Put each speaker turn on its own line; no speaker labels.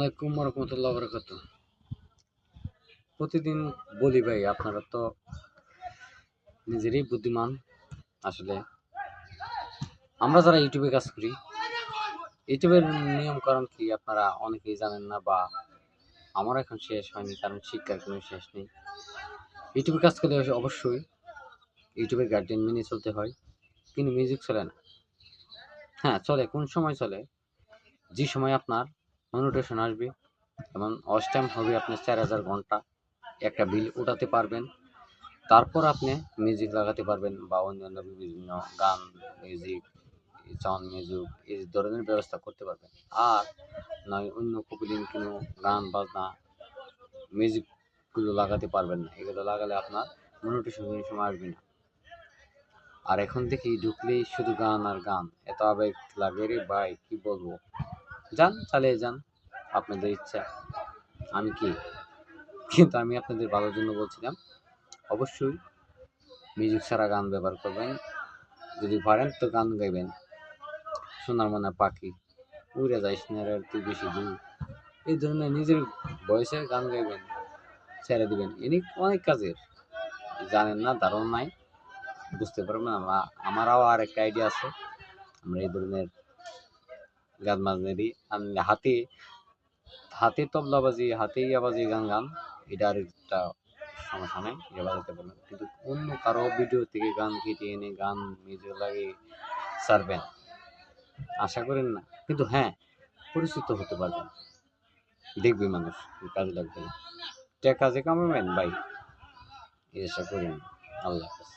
আলাইকুম রহমতুল্লাহ বরকাত। প্রতিদিন বলি ভাই, আপনারা তো নিজেরই বুদ্ধিমান। আসলে আমরা যারা ইউটিউবে কাজ করি, ইউটিউবের নিয়ম কারণ কি আপনারা অনেকেই জানেন না, বা আমার এখন শেষ হয়নি, কারণ শিক্ষার কোনো শেষ নেই। ইউটিউবে কাজ করলে অবশ্যই ইউটিউবের গাইডলাইন মেনে চলতে হয়, কিন্তু মিউজিক চলে না। হ্যাঁ চলে, কোন সময় চলে? যে সময় আপনার মনিটেশন আসবে এবং ওয়াচ টাইম হবে আপনার 4000 ঘন্টা, একটা বিল উঠাতে পারবেন, তারপর আপনি মিউজিক লাগাতে পারবেন বা অন্যান্য বিভিন্ন গান, মিউজিক, সাউন্ড মিউজিক এই ধরনের ব্যবস্থা করতে পারবেন। আর নয় অন্য কপিলিং কোনো গান বাজনা মিউজিকগুলো লাগাতে পারবেন না। এগুলো লাগালে আপনার মনিটেশন কোনো সময় আসবে না। আর এখন থেকেই ঢুকলেই শুধু গান আর গান, এত আবেগ লাগে রে ভাই, কি বলবো। যান, চালিয়ে যান, আপনাদের ইচ্ছা, আমি কি। কিন্তু আমি আপনাদের ভালোর জন্য বলছিলাম, অবশ্যই মিউজিক ছাড়া গান ব্যবহার করবেন। যদি পারেন তো গান গাইবেন, সোনার মনে পাখি, উড়ে যাইস না রে তুই বেশি দূর, এই ধরনের নিজের ভয়েসে গান গাইবেন, ছেড়ে দিবেন। ইনি অনেক কাজের, জানেন না, ধারণা নাই, বুঝতে পারবেন। আমারও আর একটা আইডিয়া আছে, আমরা এই ধরনের গান বাজনারই হাতে হাতে তবলাবাজি, হাতে ইয়াবাজি গান এটা আর একটা সমস্যা নেই, এটা বাজাতে পারবেন। কিন্তু অন্য কারো ভিডিও থেকে গান কেটে এনে গান মিউজিক লাগিয়ে ছাড়বেন, আশা করেন না। কিন্তু হ্যাঁ, পরিচিত হতে পারবেন, দেখবে মানুষ, কাজে লাগবে না। কাজে কামাবেন ভাই, এই আশা করেন। আল্লাহ হাফেজ।